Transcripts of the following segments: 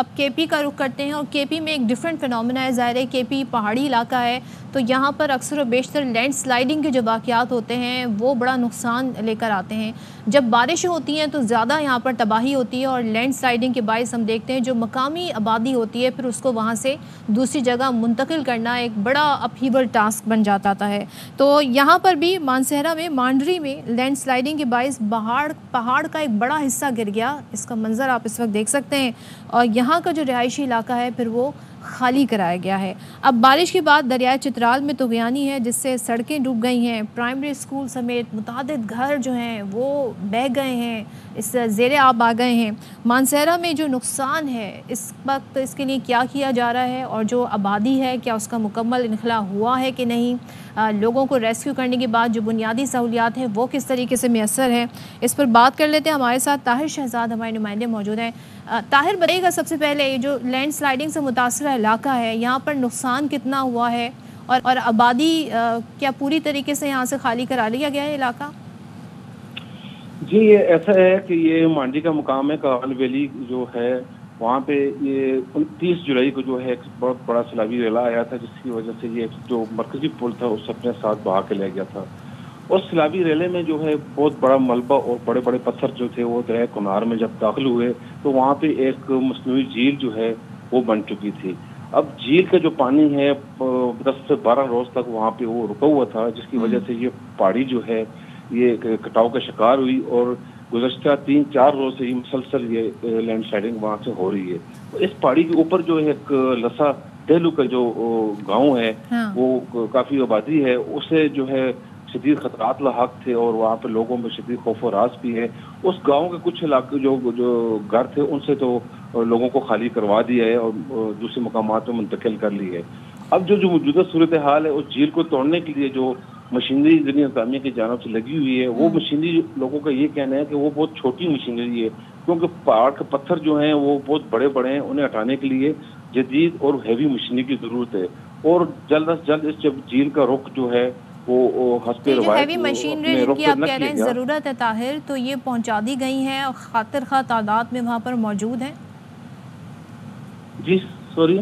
अब केपी का रुख करते हैं और केपी में एक डिफरेंट फिनोमेना है। ज़ाहिर है केपी पहाड़ी इलाका है तो यहाँ पर अक्सर व बेशतर लैंड स्लाइडिंग के जो वाक़यात होते हैं वो बड़ा नुकसान लेकर आते हैं। जब बारिशें होती हैं तो ज़्यादा यहाँ पर तबाही होती है और लैंड स्लाइडिंग के बायस हम देखते हैं जो मकामी आबादी होती है फिर उसको वहाँ से दूसरी जगह मुंतकिल करना एक बड़ा अपहीवल टास्क बन जाता है। तो यहाँ पर भी मानसहरा में मांडरी में लैंड स्लाइडिंग के बायस पहाड़ का एक बड़ा हिस्सा गिर गया। इसका मंजर आप इस वक्त देख सकते हैं और यहाँ का जो रिहायशी इलाका है फिर वो खाली कराया गया है। अब बारिश के बाद दरियाए चित्राल में तुग़यानी है जिससे सड़कें डूब गई हैं, प्राइमरी स्कूल समेत मुतादिद घर जो हैं वो बह गए हैं, इस ज़ेरे आब आ गए हैं। मानसहरा में जो नुकसान है इस वक्त इसके लिए क्या किया जा रहा है और जो आबादी है क्या उसका मुकम्मल इनखला हुआ है कि नहीं, लोगों को रेस्क्यू करने के बाद जो बुनियादी सहूलियात हैं वो किस तरीके से मैसर हैं, इस पर बात कर लेते हैं। हमारे साथ ताहिर शहजाद हमारे नुमाइंदे मौजूद हैं। ताहिर बताइएगा सबसे पहले ये जो लैंड स्लाइडिंग से मुतासर इलाका है यहाँ पर नुकसान कितना हुआ है और आबादी क्या पूरी तरीके से यहाँ से खाली करा लिया गया है इलाका? जी ये ऐसा है कि ये मांडी का मुकाम है। कागल वैली जो है वहाँ पे ये 29 जुलाई को जो है एक बहुत बड़ा सैलाबी रेला आया था जिसकी वजह से ये जो मरकजी पुल था उस अपने साथ बहा के ले गया था। और सैलाबी रेले में जो है बहुत बड़ा मलबा और बड़े बड़े पत्थर जो थे वो दरिया कुनार में जब दाखिल हुए तो वहाँ पे एक मसनूई झील जो है वो बन चुकी थी। अब झील का जो पानी है 10 से 12 रोज तक वहाँ पे वो रुका हुआ था जिसकी वजह से ये पहाड़ी जो है ये कटाव का शिकार हुई और गुज़श्ता 3-4 रोज से ही मुसलसल ये लैंड स्लाइडिंग वहाँ से हो रही है। तो इस पहाड़ी के ऊपर जो है एक लसा टेलू का जो गांव है वो काफ़ी आबादी है, उसे जो है शदीद खतरात लाहक थे और वहाँ पे लोगों में शदीद खौफ और राज भी है। उस गांव के कुछ इलाके जो घर थे उनसे तो लोगों को खाली करवा दिया है और दूसरे मकामात में मुंतकिल कर ली है। अब जो मौजूदा सूरत हाल है उस झील को तोड़ने के लिए जो मशीनरी ज़िला इंतज़ामिया की जानिब से लगी हुई है वो मशीनरी लोगों का ये कहना है कि वो बहुत छोटी मशीनरी है क्योंकि पहाड़ के पत्थर जो हैं वो बहुत बड़े बड़े हैं, उन्हें हटाने के लिए जदीद और हैवी मशीनरी की ज़रूरत है और जल्द अज जल्द इस झील का रुख जो है वो हस्बे रवायत हैवी मशीनरी जिनकी आप कह रहे हैं ज़रूरत है ताहिर, तो ये पहुंचा दी गई हैं और खातिर खा तादाद में वहाँ पर मौजूद हैं? जी सॉरी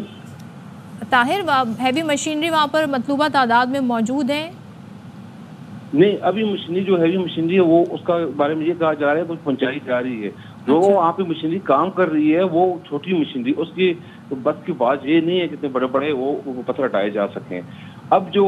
ताहिर, हैवी मशीनरी वहाँ पर मतलूबा तादाद में मौजूद है? नहीं, अभी मशीनरी जो हैवी मशीनरी है वो उसका बारे में ये कहा जा रहा है कुछ पहुंचाई जा रही है। जो वहाँ पे मशीनरी काम कर रही है वो छोटी मशीनरी, उसकी बस की बात ये नहीं है कितने बड़े बड़े वो पत्थर हटाए जा सकें। अब जो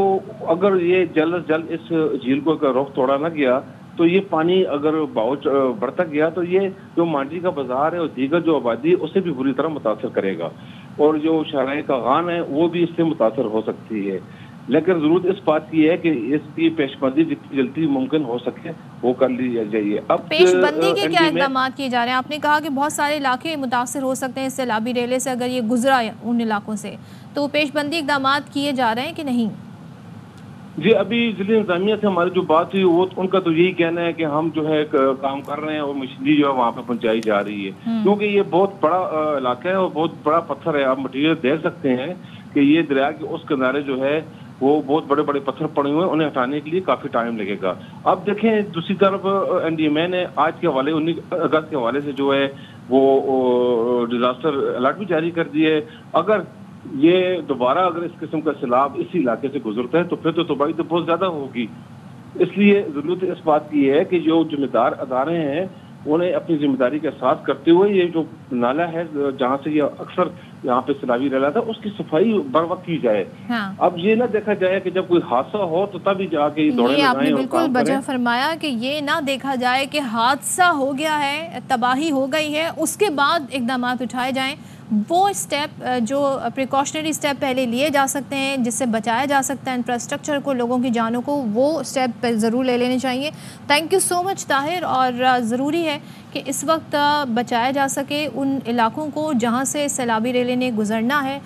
अगर ये जल्द से जल्द इस झील को रुख तोड़ा ना गया तो ये पानी अगर बहुत बढ़ता गया तो ये जो मांडी का बाजार है और दीगर जो आबादी है उसे भी बुरी तरह मुतासर करेगा और जो शहराए का गान है वो भी इससे मुतासर हो सकती है। लेकिन जरूरत इस बात की है कि इसकी पेशबंदी जितनी जल्दी मुमकिन हो सके वो कर ली जाइए। अब पेशबंदी के क्या इक़दाम किए जा रहे हैं? आपने कहा कि बहुत सारे इलाके मुतासर हो सकते हैं इस सैलाबी रेले से अगर ये गुजरा उन इलाकों से, तो पेशबंदी इक़दाम किए जा रहे हैं कि नहीं? जी अभी ज़िला इंतज़ामिया से हमारी जो बात हुई वो उनका तो यही कहना है कि हम जो है काम कर रहे हैं और मशीनरी जो है वहाँ पे पहुँचाई जा रही है क्योंकि ये बहुत बड़ा इलाका है और बहुत बड़ा पत्थर है। आप मटीरियल देख सकते हैं कि ये दरिया के उस किनारे जो है वो बहुत बड़े बड़े पत्थर पड़े हुए हैं, उन्हें हटाने के लिए काफ़ी टाइम लगेगा। अब देखें दूसरी तरफ एनडीएमए ने आज के हवाले 19 अगस्त के हवाले से जो है वो डिजास्टर अलर्ट भी जारी कर दिए। अगर ये दोबारा अगर इस किस्म का सैलाब इसी इलाके से गुजरता है तो फिर तो तबाही तो बहुत ज़्यादा होगी। इसलिए ज़रूरत इस बात की है कि जो जिम्मेदार अदारे हैं उन्हें अपनी जिम्मेदारी का एहसास करते हुए ये जो नाला है जहाँ से ये अक्सर यहाँ पे सैलाबी रेला था उसकी सफाई बर वक्त की जाए। अब ये ना देखा जाए कि जब कोई हादसा हो तो तभी जाके दौड़े लगाएं। आपने बिल्कुल वजह फरमाया कि ये ना देखा जाए कि हादसा हो गया है, तबाही हो गई है, उसके बाद इक़दाम उठाए जाएं। वो स्टेप जो प्रिकॉशनरी स्टेप पहले लिए जा सकते हैं जिससे बचाया जा सकता है इंफ्रास्ट्रक्चर को, लोगों की जानों को, वो स्टेप ज़रूर ले लेने चाहिए। Thank you so much Tahir. और ज़रूरी है कि इस वक्त बचाया जा सके उन इलाकों को जहाँ से सैलाबी रेले ने गुजरना है।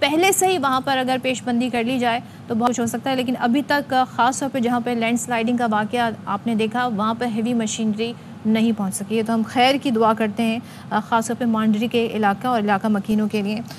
पहले से ही वहाँ पर अगर पेशबंदी कर ली जाए तो बहुत कुछ हो सकता है, लेकिन अभी तक ख़ास तौर पर जहाँ पर लैंड स्लाइडिंग का वाक़या आपने देखा वहाँ पर हैवी मशीनरी नहीं पहुंच सकी है। तो हम खैर की दुआ करते हैं ख़ास तौर पे मांडरी के इलाका और इलाका मकीनों के लिए।